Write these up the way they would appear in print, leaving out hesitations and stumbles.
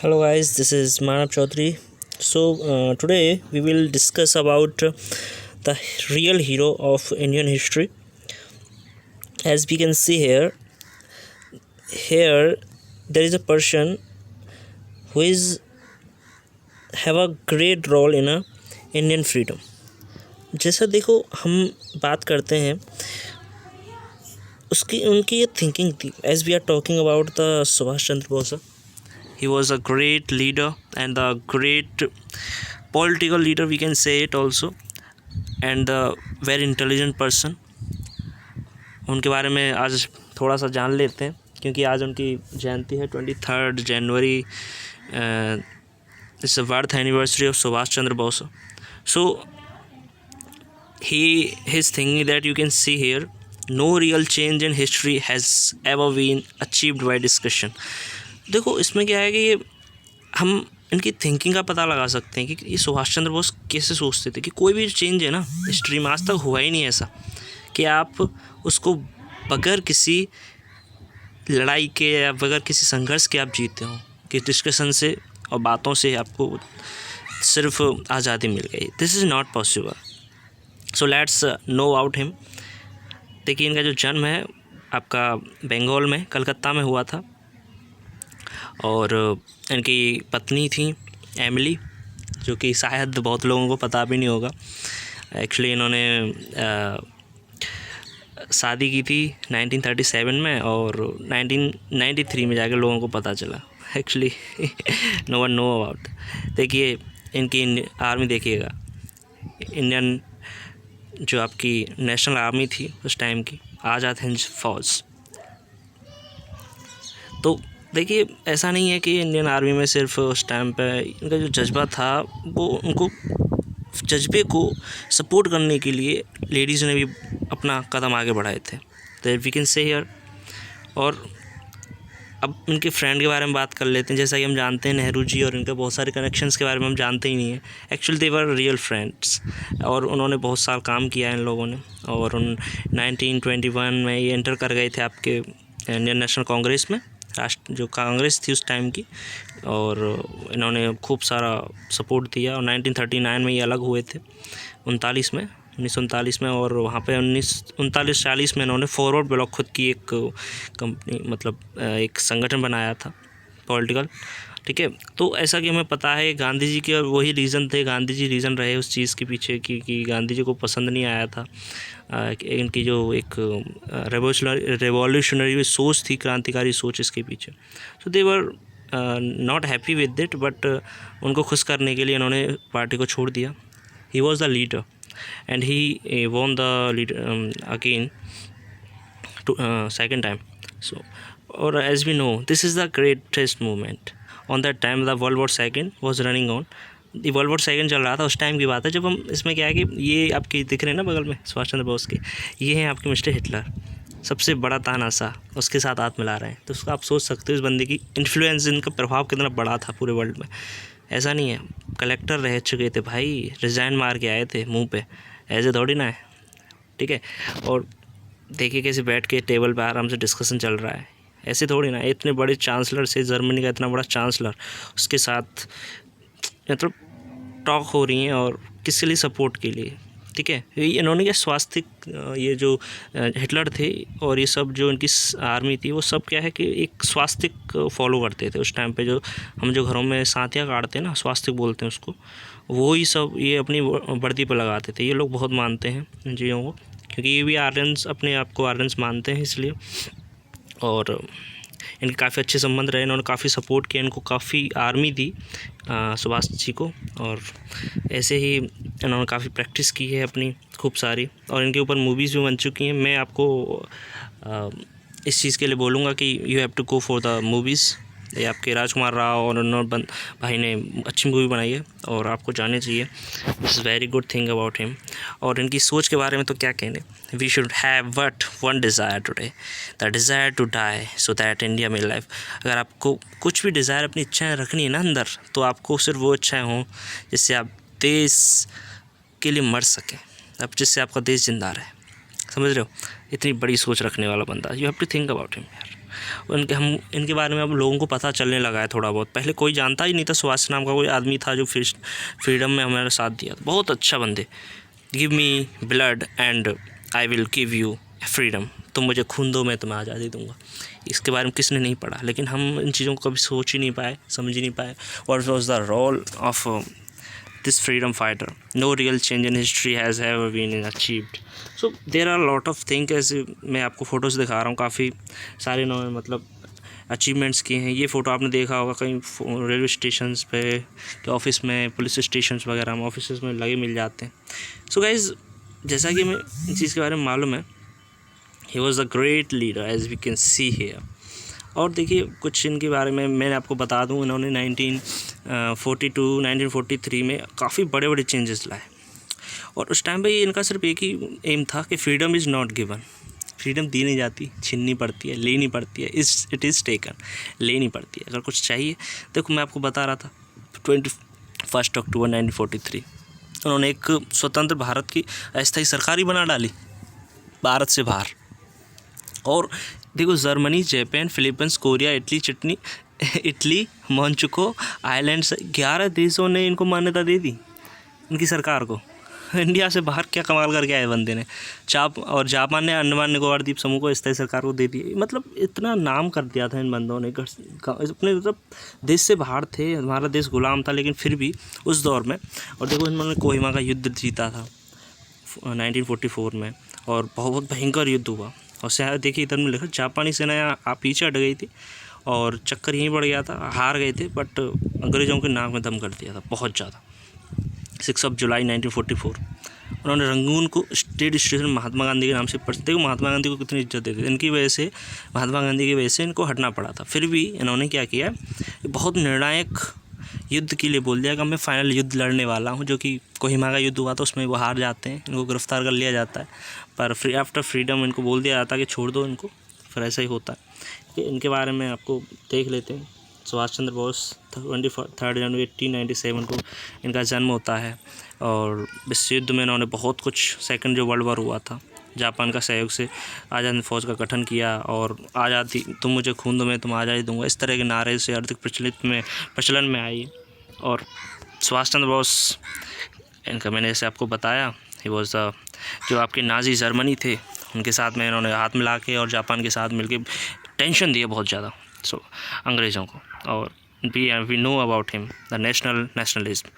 Hello guys, this is Manav Chaudhary. Today we will discuss about the real hero of Indian history. As we can see here there is a person who is have a great role in a Indian freedom. जैसा देखो हम बात करते हैं उनकी ये thinking थी. As we are talking about the Subhash Chandra Bose, he was a great leader and a great political leader, we can say it also, and a very intelligent person. उनके बारे में आज थोड़ा सा जान लेते हैं क्योंकि आज उनकी जयंती है 23 जनवरी. It's the birth anniversary of Subhash Chandra Bose. So his thinking that you can see here, no real change in history has ever been achieved by discussion. देखो इसमें क्या है कि ये हम इनकी थिंकिंग का पता लगा सकते हैं कि ये सुभाष चंद्र बोस कैसे सोचते थे कि कोई भी चेंज है ना हिस्ट्री में आज तक हुआ ही नहीं ऐसा कि आप उसको बगैर किसी लड़ाई के या बगैर किसी संघर्ष के आप जीते हो, कि डिस्कशन से और बातों से आपको सिर्फ आज़ादी मिल गई. This is not possible. So let's no about him. देखिए इनका जो जन्म है आपका बंगाल में कलकत्ता में हुआ था और इनकी पत्नी थी एमिली, जो कि शायद बहुत लोगों को पता भी नहीं होगा. एक्चुअली इन्होंने शादी की थी 1937 में और 1993 में जाकर लोगों को पता चला. Actually no one know about. देखिए इनकी आर्मी देखिएगा, इंडियन जो आपकी नेशनल आर्मी थी उस टाइम की, आज़ाद हिंद फौज. तो देखिए ऐसा नहीं है कि इंडियन आर्मी में सिर्फ उस टाइम पे इनका जो जज्बा था वो उनको जज्बे को सपोर्ट करने के लिए लेडीज़ ने भी अपना कदम आगे बढ़ाए थे. That we can say here. और अब इनके फ्रेंड के बारे में बात कर लेते हैं. जैसा कि हम जानते हैं नेहरू जी और इनके बहुत सारे कनेक्शंस के बारे में हम जानते ही नहीं है. Actually they were real friends और उन्होंने बहुत साल काम किया है इन लोगों ने. और उन 1921 में ये एंटर कर गए थे आपके इंडियन नेशनल कांग्रेस में, राष्ट्र जो कांग्रेस थी उस टाइम की, और इन्होंने खूब सारा सपोर्ट दिया. और 1939 में ये अलग हुए थे 1939 में. और वहाँ पे 1939-40 में इन्होंने फॉरवर्ड ब्लॉक खुद की एक कंपनी मतलब एक संगठन बनाया था पॉलिटिकल. ठीक है, तो ऐसा कि हमें पता है गांधी जी के वही रीज़न थे, गांधी जी रीज़न रहे उस चीज़ के पीछे कि गांधी जी को पसंद नहीं आया था इनकी जो एक रेवोल्यूशनरी सोच थी, क्रांतिकारी सोच इसके पीछे. So they were not happy with it, but उनको खुश करने के लिए इन्होंने पार्टी को छोड़ दिया. He was the leader and he won the lead again to second time. So or as we know, this is the greatest movement. On that time the World War II was running on. ये world war second चल रहा था उस time की बात है जब हम इसमें क्या है कि ये आपके दिख रहे हैं ना बगल में सुभाष चंद्र बोस के, ये हैं आपके मिस्टर हिटलर, सबसे बड़ा तानाशाह, उसके साथ हाथ मिला रहे हैं. तो उसका आप सोच सकते हो इस बंदे की इन्फ्लुएंस, इनका प्रभाव कितना बड़ा था पूरे वर्ल्ड में. ऐसा नहीं है, कलेक्टर रह चुके थे भाई, रिज़ाइन मार के आए थे मुंह पे, ऐसे थोड़ी ना है. ठीक है, और देखिए कैसे बैठ के टेबल पे आराम से डिस्कशन चल रहा है, ऐसे थोड़ी ना. इतने बड़े चांसलर से, जर्मनी का इतना बड़ा चांसलर, उसके साथ मतलब टॉक हो रही हैं और किसके लिए, सपोर्ट के लिए. ठीक है, इन्होंने क्या स्वास्थ्य ये जो हिटलर थे और ये सब जो इनकी आर्मी थी वो सब क्या है कि एक स्वास्तिक फॉलो करते थे उस टाइम पे. जो हम जो घरों में साथियाँ काटते हैं ना, स्वास्तिक बोलते हैं उसको, वो ही सब ये अपनी वर्दी पर लगाते थे. ये लोग बहुत मानते हैं इन चीज़ों को क्योंकि ये भी आर्यंस, अपने आप को आर्यंस मानते हैं इसलिए. और इनके काफ़ी अच्छे संबंध रहे, इन्होंने काफ़ी सपोर्ट किया, इनको काफ़ी आर्मी दी सुभाष जी को. और ऐसे ही इन्होंने काफ़ी प्रैक्टिस की है अपनी खूब सारी, और इनके ऊपर मूवीज़ भी बन चुकी हैं. मैं आपको इस चीज़ के लिए बोलूँगा कि you have to go for the movies. ये आपके राजकुमार राव और अनोट भाई ने अच्छी मूवी बनाई है और आपको जाननी चाहिए. This is very good thing about him. और इनकी सोच के बारे में तो क्या कहने. We should have but one desire today, the desire to die so that India में लाइफ. अगर आपको कुछ भी डिज़ायर, अपनी इच्छाएँ रखनी है ना अंदर, तो आपको सिर्फ वो इच्छाएँ हों जिससे आप देश के लिए मर सकें, अब जिससे आपका देश जिंदा रहे. समझ रहे हो, इतनी बड़ी सोच रखने वाला बंदा. You have to think about him यार. इनके बारे में अब लोगों को पता चलने लगा है थोड़ा बहुत। पहले कोई जानता ही नहीं था, सुभाष नाम का कोई आदमी था जो फ्रीडम में हमारा साथ दिया। बहुत अच्छा बंदे। Give me blood and I will give you freedom. तुम मुझे खून दो, मैं तुम्हें आज़ादी दूंगा। इसके बारे में किसने नहीं पढ़ा, लेकिन हम इन चीज़ों को कभी सोच ही नहीं पाए, समझ ही नहीं पाए। What was the role of this freedom fighter? No real change in history has ever been achieved. So there are a lot of things, ऐसे मैं आपको फ़ोटोज़ दिखा रहा हूँ, काफ़ी सारे इन्होंने मतलब अचीवमेंट्स किए हैं। ये फ़ोटो आपने देखा होगा कहीं रेलवे स्टेशन पे, कि ऑफिस में, पुलिस स्टेशन वगैरह में, ऑफिस में लगे मिल जाते हैं। सो गाइज़, जैसा कि हमें इस चीज़ के बारे में मालूम है, he was a great leader as we can see here. और देखिए कुछ इनके बारे में मैं आपको बता दूं, इन्होंने 1943 में काफ़ी बड़े बड़े चेंजेस लाए। और उस टाइम पे इनका सिर्फ एक ही एम था कि freedom is not given. Freedom दी नहीं जाती, छीननी पड़ती है, लेनी पड़ती है। इट इज़ टेकन, लेनी पड़ती है। अगर कुछ चाहिए, देखो मैं आपको बता रहा था 21 अक्टूबर 1943 उन्होंने एक स्वतंत्र भारत की अस्थायी सरकार ही बना डाली, भारत से बाहर। और देखो, Germany, Japan, Philippines, Korea, Italy, Manchukuo islands, 11 देशों ने इनको मान्यता दे दी, इनकी सरकार को। इंडिया से बाहर क्या कमाल करके आए बंदे ने। और जापान ने अंडमान निकोबार द्वीप समूह को स्थायी सरकार को दे दी। मतलब इतना नाम कर दिया था इन बंदों ने। अपने मतलब देश से बाहर थे, हमारा देश गुलाम था, लेकिन फिर भी उस दौर में। और देखो, इन्होंने कोहिमा का युद्ध जीता था 1944 में, और बहुत भयंकर युद्ध हुआ। और शायद देखिए इधर में लिखा, जापानी सेना पीछे हट गई थी और चक्कर यहीं बढ़ गया था, हार गए थे, बट अंग्रेज़ों के नाक में दम कर दिया था बहुत ज़्यादा। 6 जुलाई 1944 उन्होंने रंगून को स्टेट स्टेशन महात्मा गांधी के नाम से देखो, महात्मा गांधी को कितनी इज्जत देते थे। इनकी वजह से, महात्मा गांधी की वजह से इनको हटना पड़ा था। फिर भी इन्होंने क्या किया, बहुत निर्णायक युद्ध के लिए बोल दिया कि मैं फाइनल युद्ध लड़ने वाला हूँ। जो कि कोहिमा का युद्ध हुआ था, उसमें वो हार जाते हैं, इनको गिरफ्तार कर लिया जाता है। पर आफ्टर फ्रीडम इनको बोल दिया जाता है कि छोड़ दो इनको। फिर ऐसा ही होता है कि इनके बारे में आपको देख लेते हैं। सुभाष चंद्र बोस 23 जनवरी 1897 को इनका जन्म होता है। और इस युद्ध में इन्होंने बहुत कुछ, सेकंड जो वर्ल्ड वॉर हुआ था, जापान का सहयोग से आज़ाद फौज का गठन किया। और आज़ादी, तुम मुझे खून दो, मैं तुम्हें आज़ादी दूंगा, इस तरह के नारे से अधिक प्रचलन में आई। और सुभाष चंद्र बोस, इनका मैंने जैसे आपको बताया, ही वॉज द, जो आपके नाजी जर्मनी थे उनके साथ में इन्होंने हाथ मिला के और जापान के साथ मिलके टेंशन दिया बहुत ज़्यादा अंग्रेज़ों को। और we know about him the nationalism.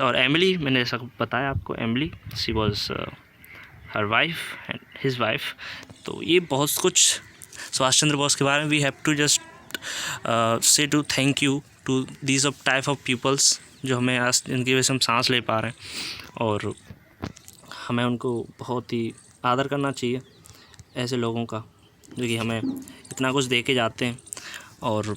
और एमिली, मैंने ऐसा बताया आपको, Emily, she was her wife and his wife. तो ये बहुत कुछ सुभाष चंद्र बोस के बारे में। We have to just say to thank you to these of type of peoples, जो हमें आज इनकी वजह से हम सांस ले पा रहे हैं। और हमें उनको बहुत ही आदर करना चाहिए, ऐसे लोगों का, जो कि हमें इतना कुछ दे के जाते हैं। और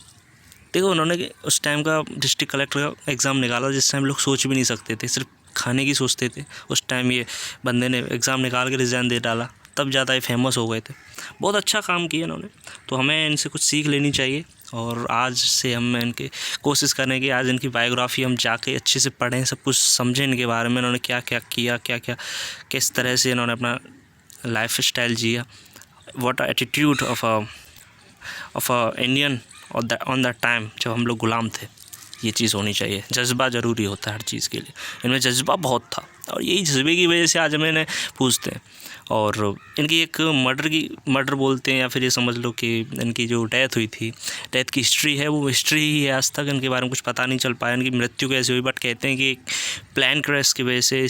देखो, उन्होंने उस टाइम का डिस्ट्रिक्ट कलेक्टर का एग्ज़ाम निकाला, जिस टाइम लोग सोच भी नहीं सकते थे, सिर्फ खाने की सोचते थे। उस टाइम ये बंदे ने एग्ज़ाम निकाल के रिज़ाइन दे डाला, तब ज़्यादा ये फेमस हो गए थे। बहुत अच्छा काम किया इन्होंने, तो हमें इनसे कुछ सीख लेनी चाहिए। और आज से हम इनके कोशिश करें कि आज इनकी बायोग्राफी हम जाके अच्छे से पढ़ें, सब कुछ समझें इनके बारे में, इन्होंने क्या क्या किया, किस तरह से इन्होंने अपना लाइफ स्टाइल जिया, what attitude of a Indian on the time जब हम लोग गुलाम थे। ये चीज़ होनी चाहिए। जज्बा ज़रूरी होता है हर चीज़ के लिए, इनमें जज्बा बहुत था, और यही जज्बे की वजह से आज हमें इन्हें पूछते हैं। और इनकी एक मर्डर बोलते हैं, या फिर ये समझ लो कि इनकी जो डेथ हुई थी, डेथ की हिस्ट्री है, वो हिस्ट्री ही है। आज तक इनके बारे में कुछ पता नहीं चल पाया, इनकी मृत्यु कैसे हुई। बट कहते हैं कि एक प्लेन क्रैश की वजह से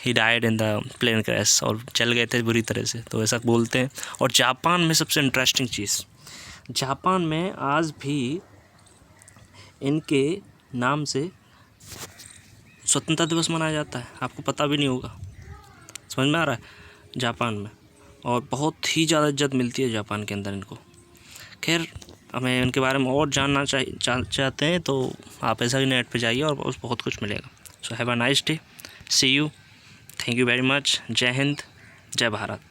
ही died in the plane crash, और चल गए थे बुरी तरह से, तो ऐसा बोलते हैं। और जापान में सबसे इंटरेस्टिंग चीज़, जापान में आज भी इनके नाम से स्वतंत्रता दिवस मनाया जाता है। आपको पता भी नहीं होगा, समझ में आ रहा है, जापान में। और बहुत ही ज़्यादा इज्जत मिलती है जापान के अंदर इनको। खैर, हमें इनके बारे में और जानना चाहते हैं तो आप ऐसा ही नेट पे जाइए और बहुत कुछ मिलेगा। So have a nice day, see you, thank you very much. जय हिंद, जय भारत।